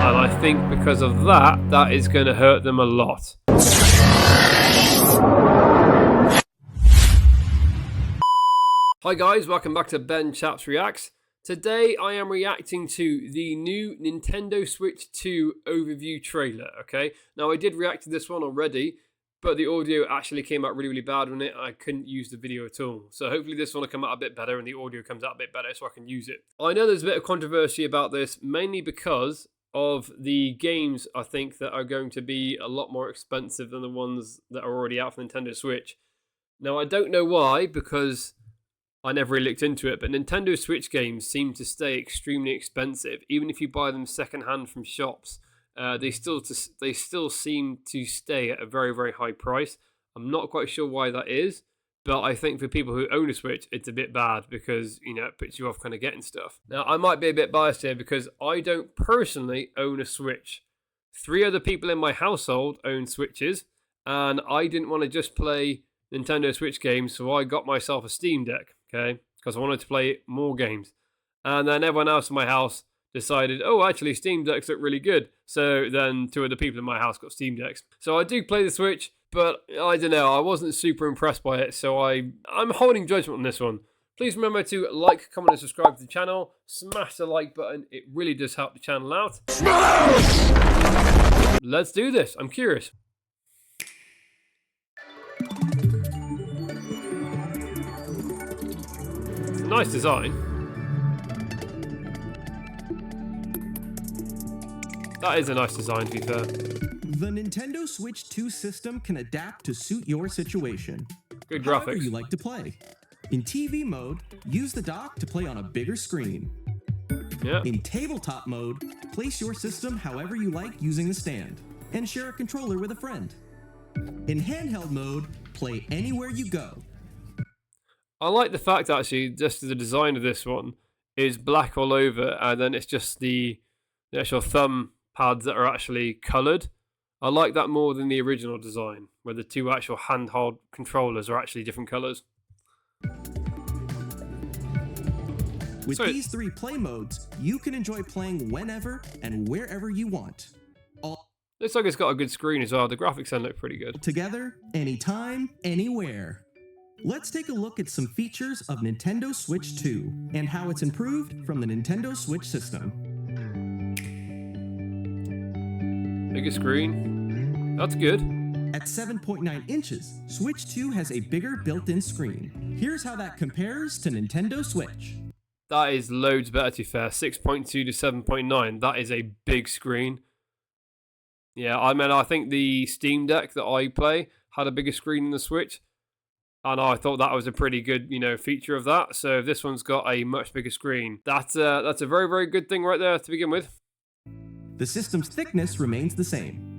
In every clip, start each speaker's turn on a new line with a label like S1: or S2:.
S1: And I think because of that, that is going to hurt them a lot. Hi guys, welcome back to Ben Chaps Reacts. Today I am reacting to the new Nintendo Switch 2 overview trailer, okay? Now I did react to this one already, but the audio actually came out really bad on it. I couldn't use the video at all. So hopefully this one will come out a bit better and the audio comes out a bit better so I can use it. I know there's a bit of controversy about this, mainly because of the games I think that are going to be a lot more expensive than the ones that are already out for Nintendo Switch. Now I don't know why, because I never really looked into it, but Nintendo Switch games seem to stay extremely expensive. Even if you buy them secondhand from shops, they still seem to stay at a very high price. I'm not quite sure why that is, but I think for people who own a Switch, it's a bit bad because, you know, it puts you off kind of getting stuff. Now, I might be a bit biased here because I don't personally own a Switch. 3 other people in my household own Switches, and I didn't want to just play Nintendo Switch games, so I got myself a Steam Deck. Okay, because I wanted to play more games. And then everyone else in my house decided, oh, actually, Steam Decks look really good. So then 2 other people in my house got Steam Decks. So I do play the Switch, but I don't know, I wasn't super impressed by it. So I'm holding judgment on this one. Please remember to like, comment, and subscribe to the channel. Smash the like button. It really does help the channel out. Smash! Let's do this. I'm curious. Nice design. That is a nice design, to be fair.
S2: The Nintendo Switch 2 system can adapt to suit your situation.
S1: Good
S2: However
S1: graphics.
S2: you like to play. In TV mode, use the dock to play on a bigger screen.
S1: Yeah.
S2: In tabletop mode, place your system however you like using the stand, and share a controller with a friend. In handheld mode, play anywhere you go.
S1: I like the fact, actually, just the design of this one is black all over, and then it's just the actual thumb pads that are actually coloured. I like that more than the original design, where the 2 actual handheld controllers are actually different colours.
S2: With these 3 play modes, you can enjoy playing whenever and wherever you want. All
S1: looks like it's got a good screen as well. The graphics end look pretty good.
S2: together, anytime, anywhere. Let's take a look at some features of Nintendo Switch 2 and how it's improved from the Nintendo Switch system.
S1: Bigger screen. That's good.
S2: At 7.9 inches, Switch 2 has a bigger built-in screen. Here's how that compares to Nintendo Switch.
S1: That is loads better, to be fair. 6.2 to 7.9. That is a big screen. Yeah, I mean, I think the Steam Deck that I play had a bigger screen than the Switch. And I thought that was a pretty good, feature of that. So if this one's got a much bigger screen, that's a very good thing right there to begin with.
S2: The system's thickness remains the same.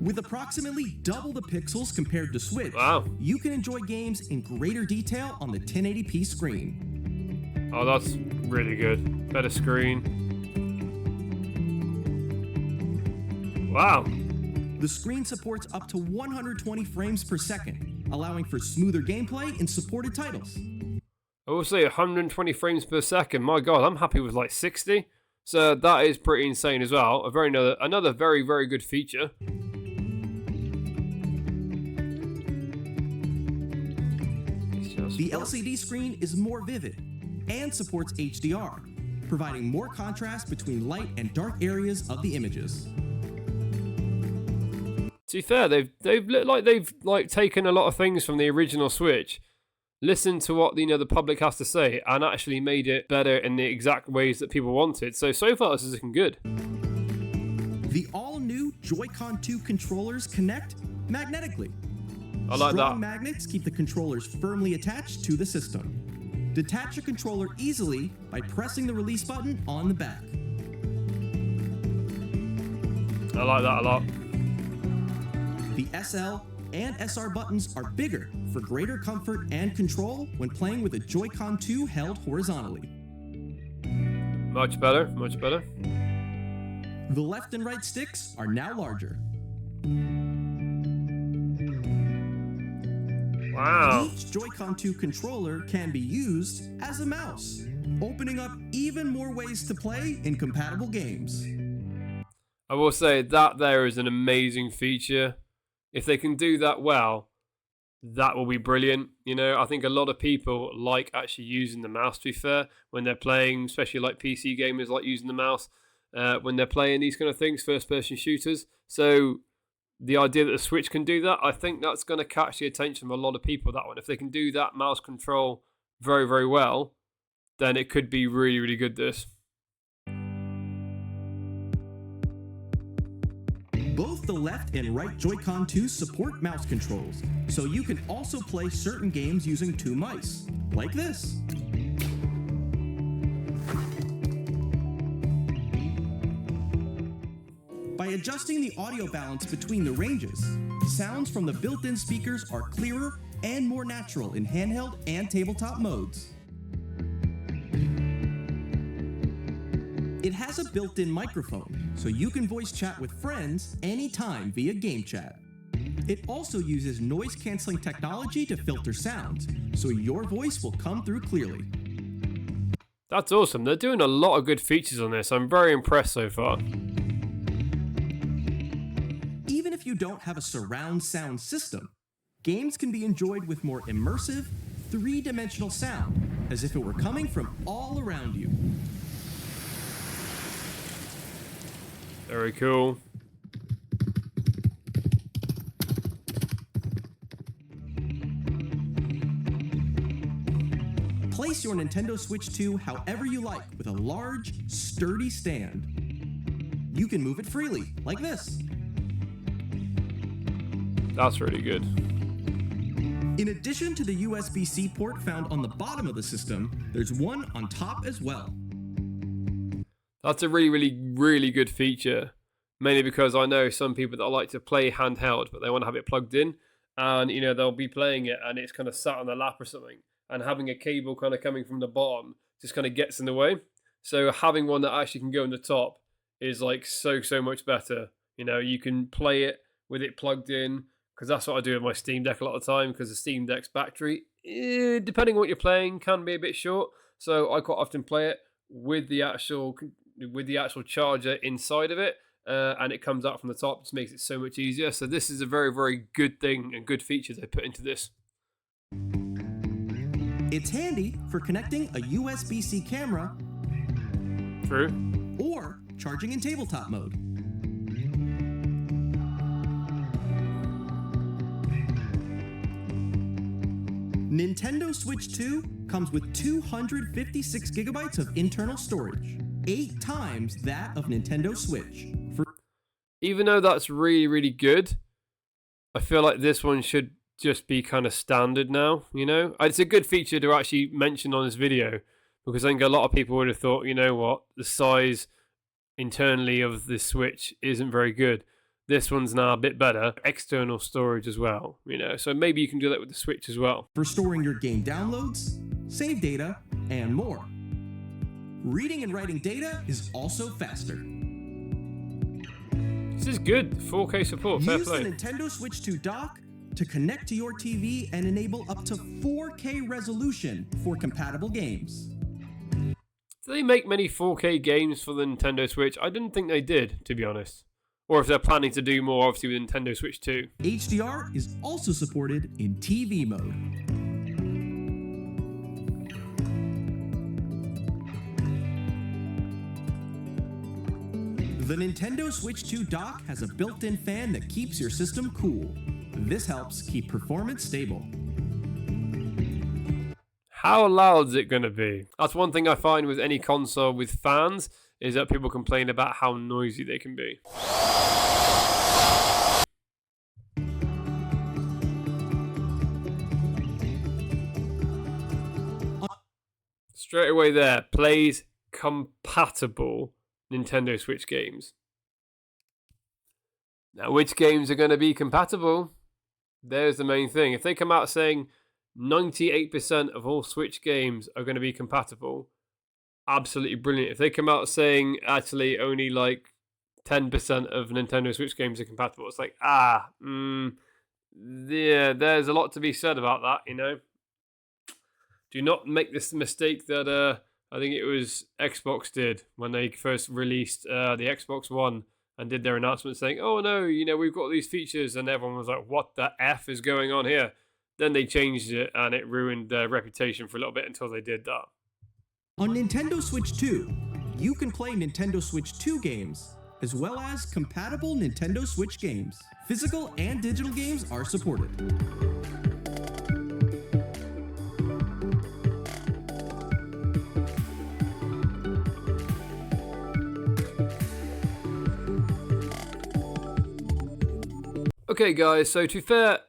S2: With approximately double the pixels compared to Switch,
S1: wow,
S2: you can enjoy games in greater detail on the 1080p screen.
S1: Oh, that's really good. Better screen. Wow.
S2: The screen supports up to 120 frames per second, allowing for smoother gameplay in supported titles.
S1: I will say 120 frames per second. My God, I'm happy with like 60. So that is pretty insane as well. Another very good feature.
S2: The LCD screen is more vivid and supports HDR, providing more contrast between light and dark areas of the images.
S1: To be fair, they've looked like they've taken a lot of things from the original Switch, listened to what the public has to say, and actually made it better in the exact ways that people wanted. So far this is looking good.
S2: The all-new Joy-Con 2 controllers connect magnetically.
S1: I like
S2: Strong
S1: that.
S2: magnets keep the controllers firmly attached to the system. Detach a controller easily by pressing the release button on the back.
S1: I like that a lot.
S2: The SL and SR buttons are bigger for greater comfort and control when playing with a Joy-Con 2 held horizontally.
S1: Much better, much better.
S2: The left and right sticks are now larger.
S1: Wow.
S2: Each Joy-Con 2 controller can be used as a mouse, opening up even more ways to play in compatible games.
S1: I will say that there is an amazing feature. If they can do that well, that will be brilliant. I think a lot of people like actually using the mouse, to be fair, when they're playing, especially like PC gamers like using the mouse when they're playing these kind of things, first-person shooters. So the idea that the Switch can do that, I think that's going to catch the attention of a lot of people, that one. If they can do that mouse control very, very well, then it could be really, really good, this.
S2: Both the left and right Joy-Con 2 support mouse controls, so you can also play certain games using two mice, like this. By adjusting the audio balance between the ranges, sounds from the built-in speakers are clearer and more natural in handheld and tabletop modes. It has a built-in microphone, so you can voice chat with friends anytime via game chat. It also uses noise-canceling technology to filter sounds, so your voice will come through clearly.
S1: That's awesome. They're doing a lot of good features on this. I'm very impressed so far.
S2: Even if you don't have a surround sound system, games can be enjoyed with more immersive, three-dimensional sound, as if it were coming from all around you.
S1: Very cool.
S2: Place your Nintendo Switch 2 however you like with a large, sturdy stand. You can move it freely, like this.
S1: That's really good.
S2: In addition to the USB-C port found on the bottom of the system, there's one on top as well.
S1: That's a really, really, really good feature. Mainly because I know some people that like to play handheld, but they want to have it plugged in. And, they'll be playing it and it's kind of sat on their lap or something. And having a cable kind of coming from the bottom just kind of gets in the way. So having one that actually can go in the top is like so much better. You can play it with it plugged in, because that's what I do with my Steam Deck a lot of the time, because the Steam Deck's battery, depending on what you're playing, can be a bit short. So I quite often play it with the actual charger inside of it, and it comes out from the top. Just makes it so much easier. So this is a very, very good thing and good feature they put into this.
S2: It's handy for connecting a USB-C camera.
S1: True.
S2: Or charging in tabletop mode. Nintendo Switch 2 comes with 256 gigabytes of internal storage, 8 times that of Nintendo Switch.
S1: Even though that's really, really good, I feel like this one should just be kind of standard now, It's a good feature to actually mention on this video, because I think a lot of people would have thought, the size internally of this Switch isn't very good. This one's now a bit better. External storage as well, So maybe you can do that with the Switch as well.
S2: For storing your game downloads, save data, and more. Reading and writing data is also faster.
S1: This is good. 4K support. Fair
S2: Use
S1: play.
S2: the Nintendo Switch 2 dock to connect to your TV and enable up to 4K resolution for compatible games.
S1: Do they make many 4K games for the Nintendo Switch? I didn't think they did, to be honest. Or if they're planning to do more, obviously, with Nintendo Switch 2.
S2: HDR is also supported in TV mode. The Nintendo Switch 2 dock has a built-in fan that keeps your system cool. This helps keep performance stable.
S1: How loud is it going to be? That's one thing I find with any console with fans, is that people complain about how noisy they can be. Straight away there, plays compatible Nintendo Switch games. Now, which games are going to be compatible? There's the main thing. If they come out saying 98% of all Switch games are going to be compatible, absolutely brilliant. If they come out saying actually only like 10% of Nintendo Switch games are compatible, it's like, yeah, there's a lot to be said about that, Do not make this mistake that I think it was Xbox did when they first released the Xbox One and did their announcement saying, oh no, we've got these features, and everyone was like, what the F is going on here? Then they changed it and it ruined their reputation for a little bit until they did that.
S2: On Nintendo Switch 2, you can play Nintendo Switch 2 games, as well as compatible Nintendo Switch games. Physical and digital games are supported.
S1: Okay guys, so to be fair,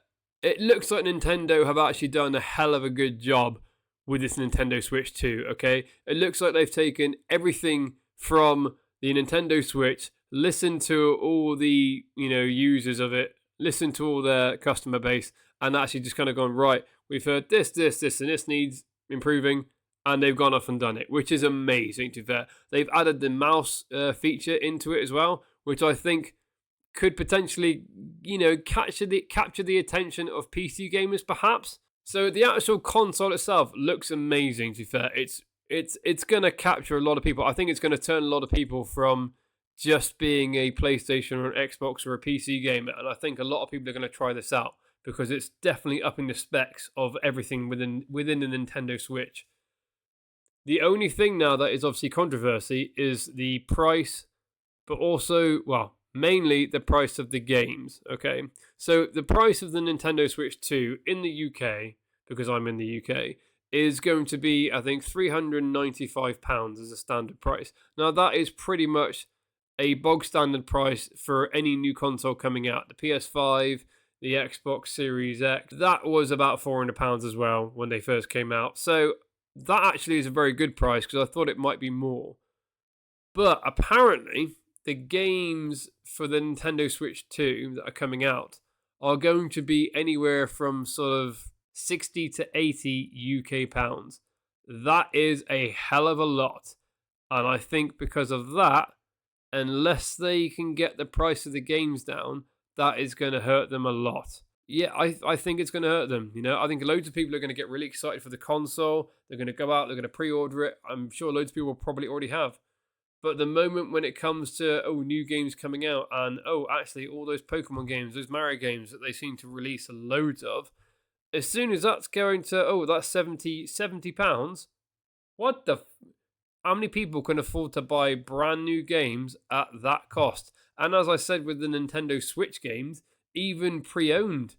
S1: it looks like Nintendo have actually done a hell of a good job with this Nintendo Switch 2, okay? It looks like they've taken everything from the Nintendo Switch, listened to all the, users of it, listened to all their customer base, and actually just kind of gone, right, we've heard this, and this needs improving, and they've gone off and done it, which is amazing to be fair. They've added the mouse feature into it as well, which I think could potentially, capture the attention of PC gamers, perhaps. So the actual console itself looks amazing. To be fair, it's gonna capture a lot of people. I think it's gonna turn a lot of people from just being a PlayStation or an Xbox or a PC gamer, and I think a lot of people are gonna try this out because it's definitely upping the specs of everything within the Nintendo Switch. The only thing now that is obviously controversy is the price, but also, mainly the price of the games, okay? So the price of the Nintendo Switch 2 in the UK, because I'm in the UK, is going to be, I think, £395 as a standard price. Now that is pretty much a bog standard price for any new console coming out. The PS5, the Xbox Series X, that was about £400 as well when they first came out. So that actually is a very good price because I thought it might be more. But apparently the games for the Nintendo Switch 2 that are coming out are going to be anywhere from sort of 60 to 80 UK pounds. That is a hell of a lot. And I think because of that, unless they can get the price of the games down, that is going to hurt them a lot. Yeah, I think it's going to hurt them. I think loads of people are going to get really excited for the console. They're going to go out, they're going to pre-order it. I'm sure loads of people probably already have. But the moment when it comes to, new games coming out and, actually all those Pokemon games, those Mario games that they seem to release loads of, as soon as that's going to, that's £70, what the... How many people can afford to buy brand new games at that cost? And as I said with the Nintendo Switch games, even pre-owned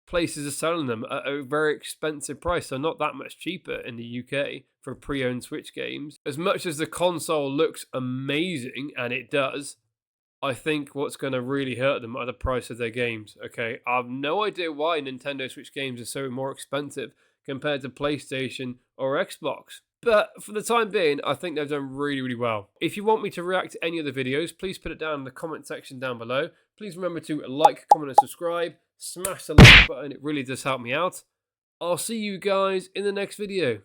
S1: places are selling them at a very expensive price, so not that much cheaper in the UK for pre-owned Switch games. As much as the console looks amazing, and it does, I think what's going to really hurt them are the price of their games, okay? I have no idea why Nintendo Switch games are so more expensive compared to PlayStation or Xbox. But for the time being, I think they've done really, really well. If you want me to react to any of the videos, please put it down in the comment section down below. Please remember to like, comment, and subscribe. Smash the like button, it really does help me out. I'll see you guys in the next video.